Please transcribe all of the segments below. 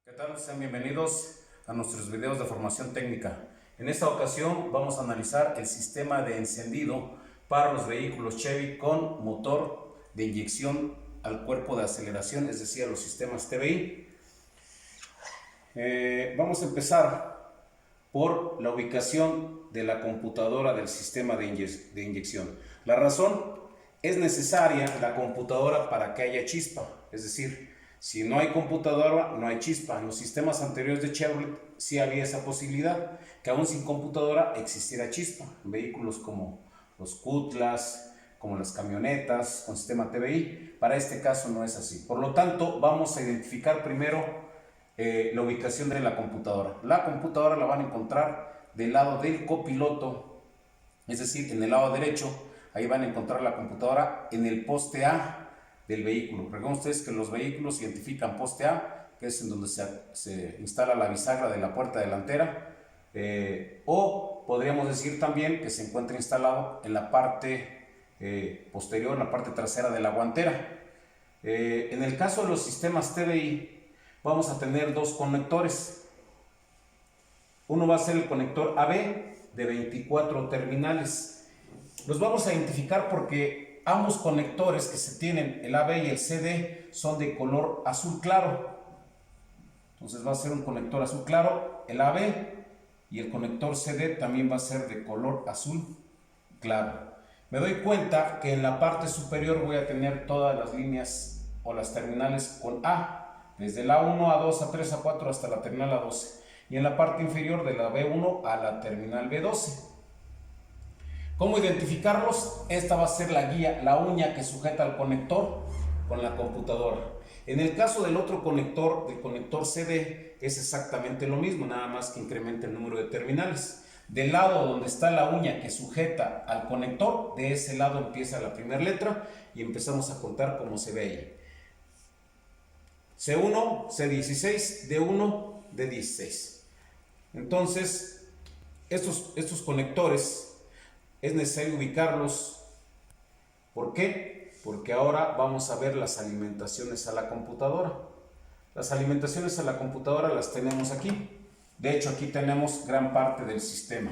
¿Qué tal? Sean bienvenidos a nuestros videos de formación técnica. En esta ocasión vamos a analizar el sistema de encendido para los vehículos Chevy con motor de inyección al cuerpo de aceleración, es decir, a los sistemas TBI. Vamos a empezar por la ubicación de la computadora del sistema de inyección. La razón es necesaria la computadora para que haya chispa, es decir, si no hay computadora, no hay chispa. En los sistemas anteriores de Chevrolet sí había esa posibilidad, que aún sin computadora existiera chispa. En vehículos como los Cutlass, como las camionetas con sistema TBI, para este caso no es así. Por lo tanto, vamos a identificar primero la ubicación de la computadora. La computadora la van a encontrar del lado del copiloto, es decir, en el lado derecho. Ahí van a encontrar la computadora en el poste A del vehículo. Recuerden ustedes que los vehículos identifican poste A, que es en donde se instala la bisagra de la puerta delantera, o podríamos decir también que se encuentra instalado en la parte posterior, en la parte trasera de la guantera. En el caso de los sistemas TBI, vamos a tener dos conectores. Uno va a ser el conector AB de 24 terminales. Los vamos a identificar porque ambos conectores que se tienen, el AB y el CD, son de color azul claro. Entonces va a ser un conector azul claro, el AB, y el conector CD también va a ser de color azul claro. Me doy cuenta que en la parte superior voy a tener todas las líneas o las terminales con A, desde la A1, A2, A3, A4 hasta la terminal A12. Y en la parte inferior de la B1 a la terminal B12. ¿Cómo identificarlos? Esta va a ser la guía, la uña que sujeta al conector con la computadora. En el caso del otro conector, del conector CD, es exactamente lo mismo, nada más que incrementa el número de terminales. Del lado donde está la uña que sujeta al conector, de ese lado empieza la primera letra y empezamos a contar como se ve ahí. C1, C16, D1, D16. Entonces, estos conectores es necesario ubicarlos. ¿Por qué? Porque ahora vamos a ver las alimentaciones a la computadora. Las alimentaciones a la computadora las tenemos aquí. De hecho, aquí tenemos gran parte del sistema.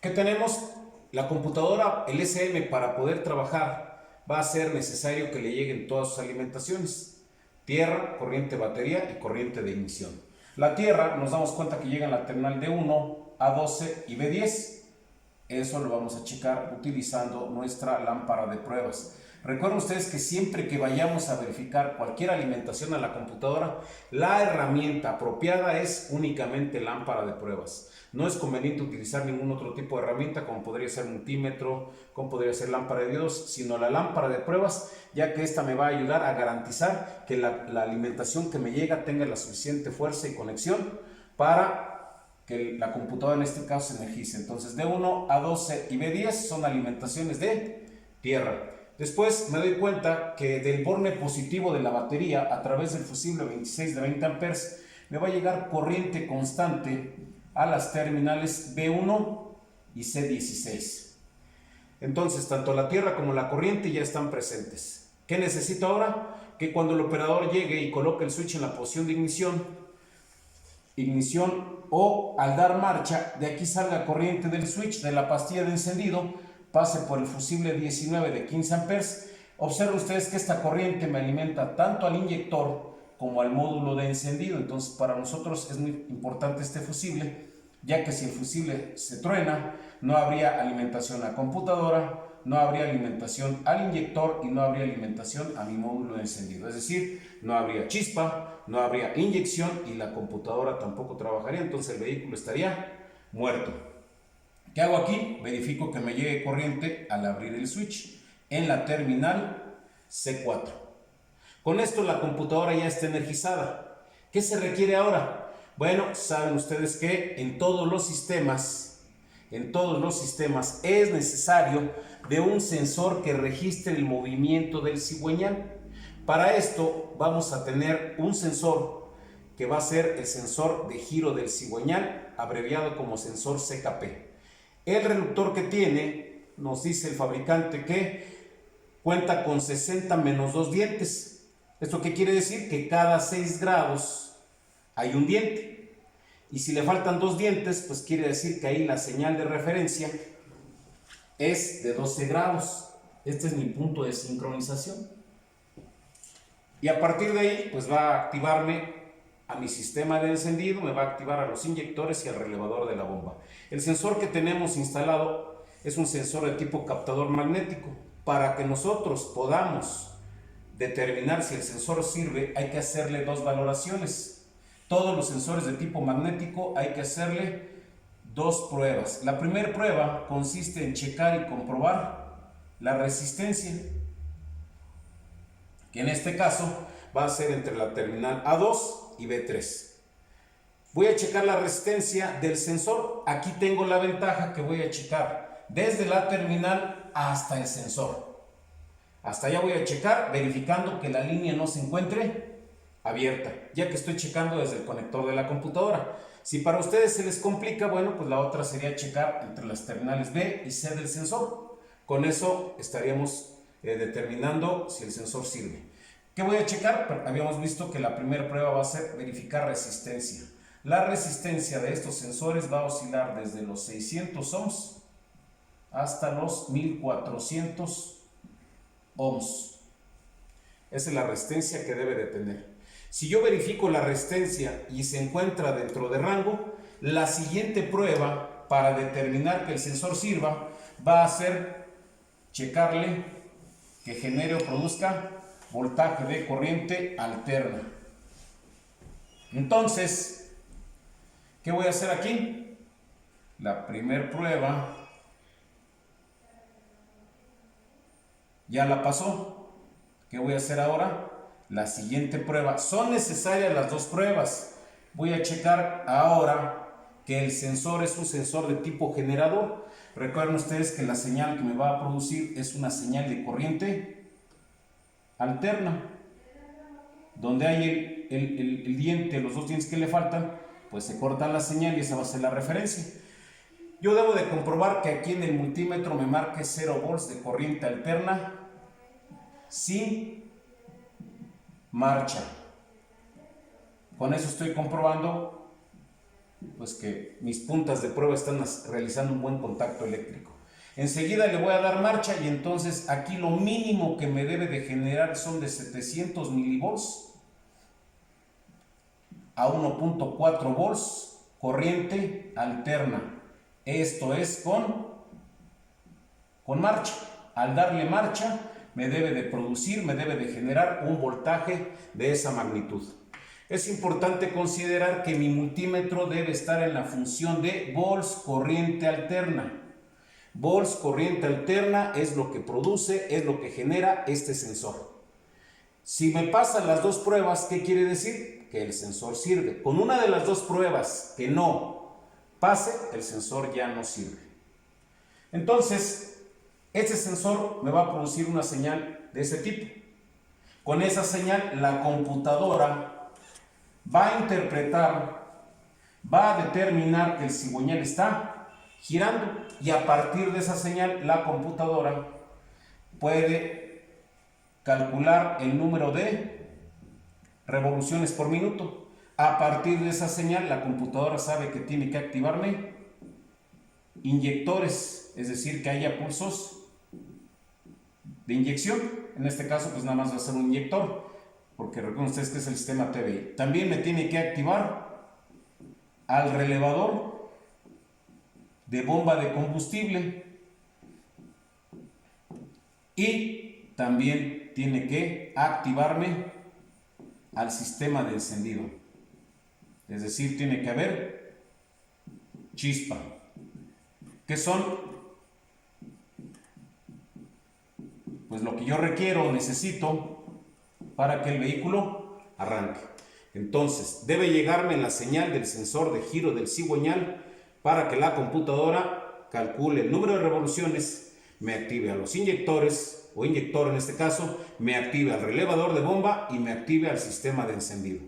¿Qué tenemos? La computadora, el SM, para poder trabajar, va a ser necesario que le lleguen todas sus alimentaciones: tierra, corriente batería y corriente de ignición. La tierra, nos damos cuenta que llega en la terminal D1, A12 y B10. Eso lo vamos a checar utilizando nuestra lámpara de pruebas. Recuerden ustedes que siempre que vayamos a verificar cualquier alimentación a la computadora, la herramienta apropiada es únicamente lámpara de pruebas. No es conveniente utilizar ningún otro tipo de herramienta, como podría ser multímetro, como podría ser lámpara de diodos, sino la lámpara de pruebas, ya que esta me va a ayudar a garantizar que la alimentación que me llega tenga la suficiente fuerza y conexión para que la computadora en este caso se energice. Entonces D1, A12 y B10 son alimentaciones de tierra. Después me doy cuenta que del borne positivo de la batería, a través del fusible 26 de 20 amperes, me va a llegar corriente constante a las terminales B1 y C16. Entonces tanto la tierra como la corriente ya están presentes. ¿Qué necesito ahora? Que cuando el operador llegue y coloque el switch en la posición de ignición o al dar marcha, de aquí salga corriente del switch de la pastilla de encendido, pase por el fusible 19 de 15 amperes. Observen ustedes que esta corriente me alimenta tanto al inyector como al módulo de encendido. Entonces para nosotros es muy importante este fusible, ya que si el fusible se truena, no habría alimentación a computadora, no habría alimentación al inyector y no habría alimentación a mi módulo de encendido. Es decir, no habría chispa, no habría inyección y la computadora tampoco trabajaría. Entonces el vehículo estaría muerto. ¿Qué hago aquí? Verifico que me llegue corriente al abrir el switch en la terminal C4. Con esto la computadora ya está energizada. ¿Qué se requiere ahora? Bueno, saben ustedes que en todos los sistemas es necesario de un sensor que registre el movimiento del cigüeñal. Para esto vamos a tener un sensor que va a ser el sensor de giro del cigüeñal, abreviado como sensor CKP. El reductor que tiene, nos dice el fabricante que cuenta con 60 menos 2 dientes. ¿Esto qué quiere decir? Que cada 6 grados hay un diente. Y si le faltan 2 dientes, pues quiere decir que ahí la señal de referencia es de 12 grados. Este es mi punto de sincronización. Y a partir de ahí, pues va a activarme a mi sistema de encendido, me va a activar a los inyectores y al relevador de la bomba. El sensor que tenemos instalado es un sensor de tipo captador magnético. Para que nosotros podamos determinar si el sensor sirve, hay que hacerle 2 valoraciones. Todos los sensores de tipo magnético hay que hacerle 2 pruebas. La primera prueba consiste en checar y comprobar la resistencia, que en este caso va a ser entre la terminal A2 y B3. Voy a checar la resistencia del sensor. Aquí tengo la ventaja que voy a checar desde la terminal hasta el sensor. Hasta allá voy a checar verificando que la línea no se encuentre abierta, ya que estoy checando desde el conector de la computadora. Si para ustedes se les complica, bueno, pues la otra sería checar entre las terminales B y C del sensor. Con eso estaríamos determinando si el sensor sirve. ¿Qué voy a checar? Habíamos visto que la primera prueba va a ser verificar resistencia. La resistencia de estos sensores va a oscilar desde los 600 ohms hasta los 1400 ohms. Esa es la resistencia que debe de tener. Si yo verifico la resistencia y se encuentra dentro de rango, la siguiente prueba para determinar que el sensor sirva va a ser checarle que genere o produzca voltaje de corriente alterna. Entonces, ¿qué voy a hacer aquí? La primera prueba ya la pasó. ¿Qué voy a hacer ahora? La siguiente prueba. Son necesarias las 2 pruebas. Voy a checar ahora que el sensor es un sensor de tipo generador. Recuerden ustedes que la señal que me va a producir es una señal de corriente alterna. Donde hay el diente, los 2 dientes que le faltan, pues se corta la señal y esa va a ser la referencia. Yo debo de comprobar que aquí en el multímetro me marque 0 volts de corriente alterna sin marcha. Con eso estoy comprobando pues que mis puntas de prueba están realizando un buen contacto eléctrico. Enseguida le voy a dar marcha y entonces aquí lo mínimo que me debe de generar son de 700 milivolts a 1.4 volts corriente alterna. Esto es con marcha. Al darle marcha me debe de producir, me debe de generar un voltaje de esa magnitud. Es importante considerar que mi multímetro debe estar en la función de volts corriente alterna. Volts corriente alterna es lo que produce, es lo que genera este sensor. Si me pasan las 2 pruebas, ¿qué quiere decir? Que el sensor sirve. Con una de las 2 pruebas que no pase, el sensor ya no sirve. Entonces, este sensor me va a producir una señal de ese tipo. Con esa señal, la computadora va a interpretar, va a determinar que el cigüeñal está girando y a partir de esa señal, la computadora puede calcular el número de revoluciones por minuto. A partir de esa señal, la computadora sabe que tiene que activarme inyectores, es decir, que haya pulsos de inyección. En este caso, pues nada más va a ser un inyector, porque recuerden ustedes que es el sistema TBI. También me tiene que activar al relevador de bomba de combustible y también tiene que activarme al sistema de encendido. Es decir, tiene que haber chispa, que son pues lo que yo requiero o necesito para que el vehículo arranque. Entonces, debe llegarme la señal del sensor de giro del cigüeñal para que la computadora calcule el número de revoluciones, me active a los inyectores, o inyector en este caso, me active al relevador de bomba y me active al sistema de encendido.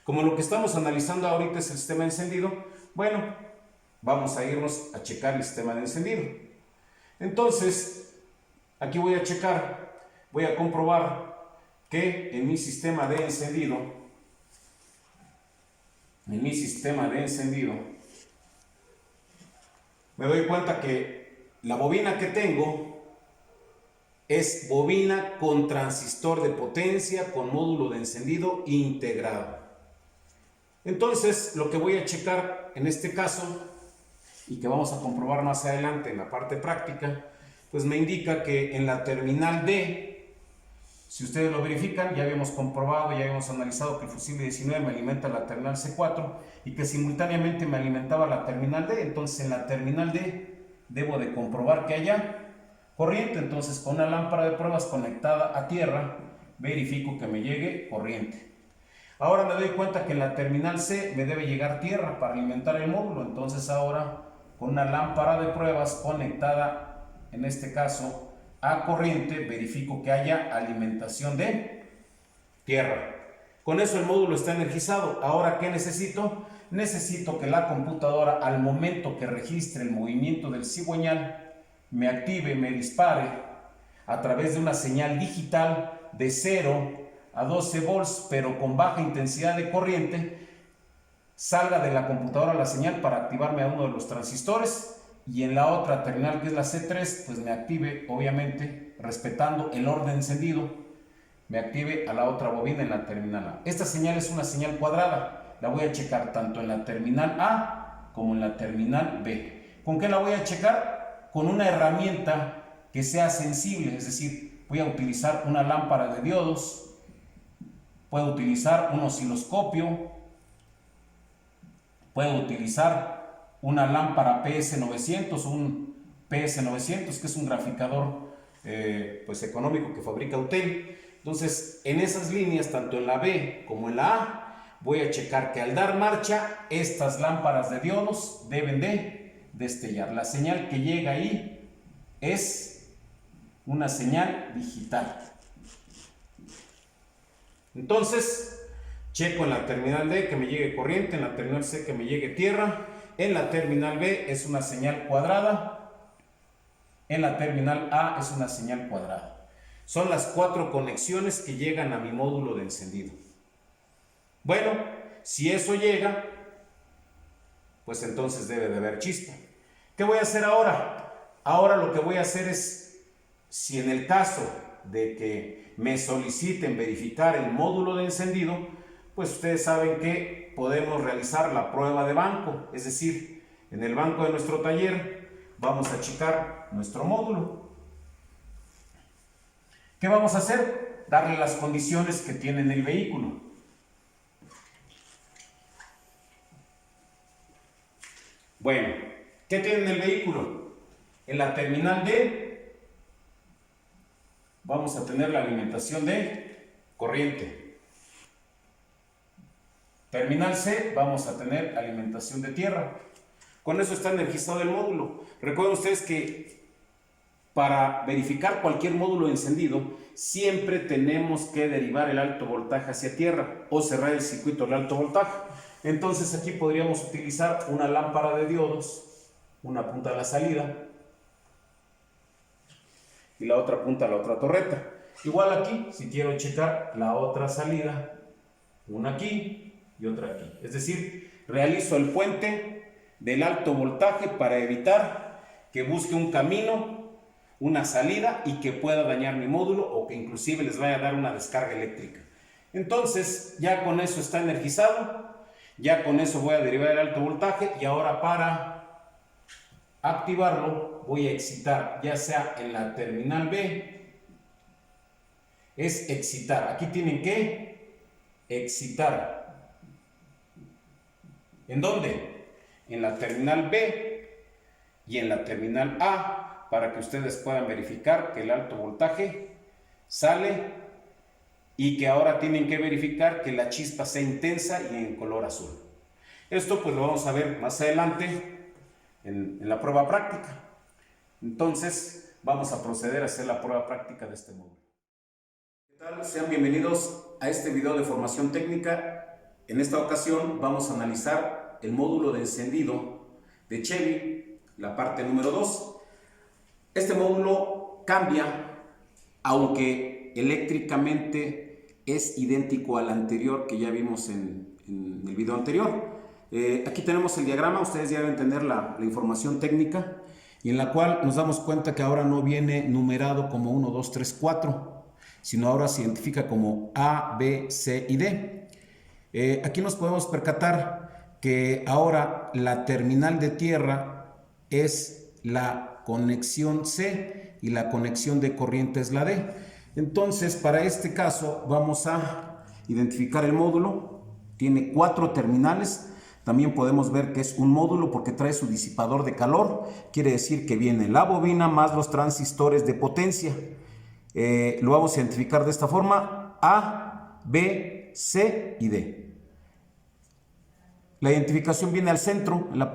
Como lo que estamos analizando ahorita es el sistema de encendido, bueno, vamos a irnos a checar el sistema de encendido. Entonces, aquí voy a checar, voy a comprobar que en mi sistema de encendido, me doy cuenta que la bobina que tengo es bobina con transistor de potencia con módulo de encendido integrado. Entonces, lo que voy a checar en este caso, y que vamos a comprobar más adelante en la parte práctica, pues me indica que en la terminal D, si ustedes lo verifican, ya habíamos comprobado, ya habíamos analizado que el fusible 19 me alimenta la terminal C4 y que simultáneamente me alimentaba la terminal D. Entonces en la terminal D debo de comprobar que haya corriente. Entonces con una lámpara de pruebas conectada a tierra verifico que me llegue corriente. Ahora me doy cuenta que en la terminal C me debe llegar tierra para alimentar el módulo. Entonces ahora con una lámpara de pruebas conectada, en este caso a corriente, verifico que haya alimentación de tierra. Con eso el módulo está energizado. Ahora, ¿qué necesito? Necesito que la computadora, al momento que registre el movimiento del cigüeñal, me active, me dispare a través de una señal digital de 0 a 12 volts, pero con baja intensidad de corriente, salga de la computadora la señal para activarme a uno de los transistores, y en la otra terminal, que es la C3, pues me active, obviamente, respetando el orden encendido, me active a la otra bobina en la terminal A. Esta señal es una señal cuadrada, la voy a checar tanto en la terminal A como en la terminal B. ¿Con qué la voy a checar? Con una herramienta que sea sensible, es decir, voy a utilizar una lámpara de diodos, puedo utilizar un osciloscopio, puedo utilizar una lámpara PS900, un PS900, que es un graficador pues económico que fabrica Autel. Entonces, en esas líneas, tanto en la B como en la A, voy a checar que al dar marcha, estas lámparas de diodos deben de destellar. La señal que llega ahí es una señal digital. Entonces, checo en la terminal D que me llegue corriente, en la terminal C que me llegue tierra, en la terminal B es una señal cuadrada, en la terminal A es una señal cuadrada. Son las 4 conexiones que llegan a mi módulo de encendido. Bueno, si eso llega, pues entonces debe de haber chispa. ¿Qué voy a hacer ahora? Ahora lo que voy a hacer es, si en el caso de que me soliciten verificar el módulo de encendido, pues ustedes saben que podemos realizar la prueba de banco, es decir, en el banco de nuestro taller vamos a checar nuestro módulo. ¿Qué vamos a hacer? Darle las condiciones que tiene el vehículo. Bueno, ¿qué tiene en el vehículo? En la terminal D vamos a tener la alimentación de corriente. Terminal C vamos a tener alimentación de tierra. Con eso está energizado el módulo. Recuerden ustedes que para verificar cualquier módulo encendido, siempre tenemos que derivar el alto voltaje hacia tierra o cerrar el circuito del alto voltaje. Entonces aquí podríamos utilizar una lámpara de diodos, una punta a la salida y la otra punta a la otra torreta. Igual aquí, si quiero checar la otra salida, una aquí y otra aquí. Es decir, realizo el puente del alto voltaje para evitar que busque un camino, una salida y que pueda dañar mi módulo o que inclusive les vaya a dar una descarga eléctrica. Entonces ya con eso está energizado, ya con eso voy a derivar el alto voltaje y ahora para activarlo voy a excitar, ya sea en la terminal B, es excitar. Aquí tienen que excitar. ¿En dónde? En la terminal B y en la terminal A, para que ustedes puedan verificar que el alto voltaje sale y que ahora tienen que verificar que la chispa sea intensa y en color azul. Esto pues lo vamos a ver más adelante en la prueba práctica. Entonces vamos a proceder a hacer la prueba práctica de este módulo. ¿Qué tal? Sean bienvenidos a este video de formación técnica. En esta ocasión vamos a analizar el módulo de encendido de Chevy, la parte número 2. Este módulo cambia, aunque eléctricamente es idéntico al anterior que ya vimos en el video anterior. Aquí tenemos el diagrama, ustedes ya deben tener la información técnica, y en la cual nos damos cuenta que ahora no viene numerado como 1, 2, 3, 4, sino ahora se identifica como A, B, C y D. Aquí nos podemos percatar que ahora la terminal de tierra es la conexión C y la conexión de corriente es la D. Entonces, para este caso vamos a identificar el módulo. Tiene 4 terminales. También podemos ver que es un módulo porque trae su disipador de calor. Quiere decir que viene la bobina más los transistores de potencia. Lo vamos a identificar de esta forma: A, B, C y D. La identificación viene al centro, en la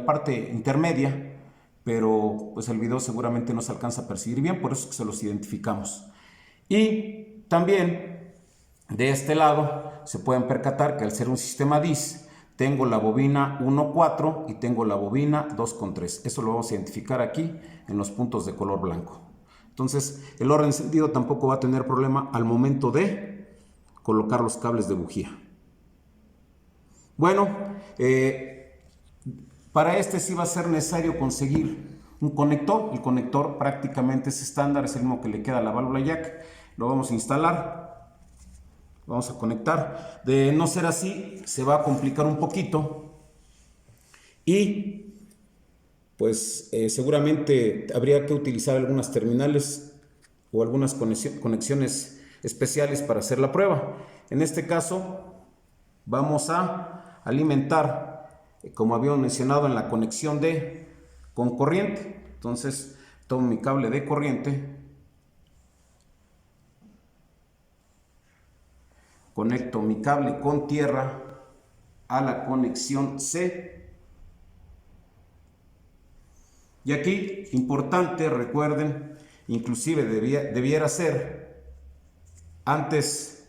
parte intermedia, pero pues el video seguramente no se alcanza a percibir bien, por eso es que se los identificamos. Y también de este lado se pueden percatar que al ser un sistema DIS, tengo la bobina 1,4 y tengo la bobina 2,3. Eso lo vamos a identificar aquí en los puntos de color blanco. Entonces, el orden encendido tampoco va a tener problema al momento de colocar los cables de bujía. Bueno, para este sí va a ser necesario conseguir un conector. El conector prácticamente es estándar, es el mismo que le queda a la válvula jack. Lo vamos a instalar. Vamos a conectar. De no ser así, se va a complicar un poquito. Y pues seguramente habría que utilizar algunas terminales o algunas conexiones especiales para hacer la prueba. En este caso, vamos a alimentar, como habíamos mencionado, en la conexión D con corriente. Entonces, tomo mi cable de corriente. Conecto mi cable con tierra a la conexión C. Y aquí, importante, recuerden, inclusive debiera ser, antes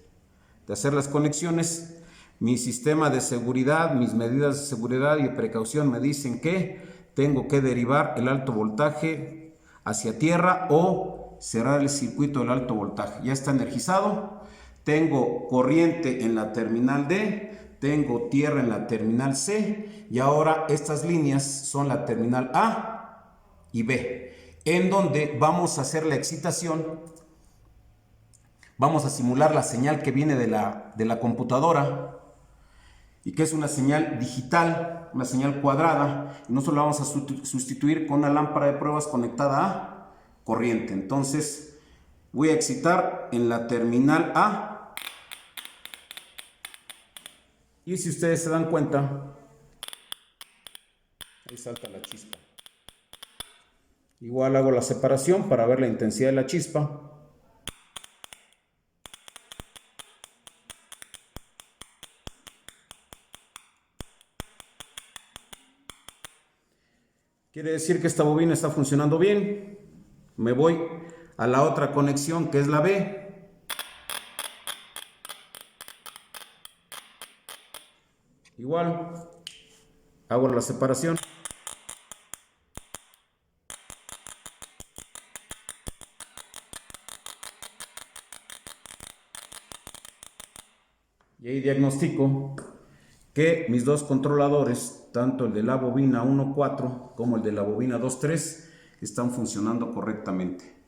de hacer las conexiones, mi sistema de seguridad, mis medidas de seguridad y de precaución me dicen que tengo que derivar el alto voltaje hacia tierra o cerrar el circuito del alto voltaje. Ya está energizado. Tengo corriente en la terminal D, tengo tierra en la terminal C, y ahora estas líneas son la terminal A y B, en donde vamos a hacer la excitación. Vamos a simular la señal que viene de la computadora, y que es una señal digital, una señal cuadrada, y nosotros la vamos a sustituir con una lámpara de pruebas conectada a corriente. Entonces voy a excitar en la terminal A. Y si ustedes se dan cuenta, ahí salta la chispa. Igual hago la separación para ver la intensidad de la chispa. Quiere decir que esta bobina está funcionando bien. Me voy a la otra conexión, que es la B. Igual, hago la separación. Y ahí diagnostico que mis dos controladores, tanto el de la bobina 1.4 como el de la bobina 2.3, están funcionando correctamente.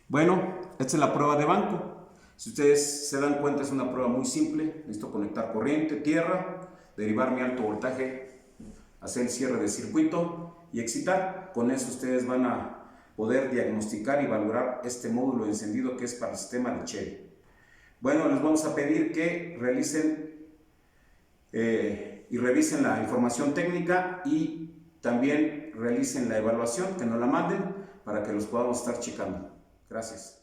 Bueno, esta es la prueba de banco. Si ustedes se dan cuenta, es una prueba muy simple. Necesito conectar corriente, tierra, derivar mi alto voltaje, hacer el cierre de circuito y excitar. Con eso ustedes van a poder diagnosticar y valorar este módulo de encendido que es para el sistema de Chery. Bueno, les vamos a pedir que realicen y revisen la información técnica y también realicen la evaluación, que nos la manden para que los podamos estar checando. Gracias.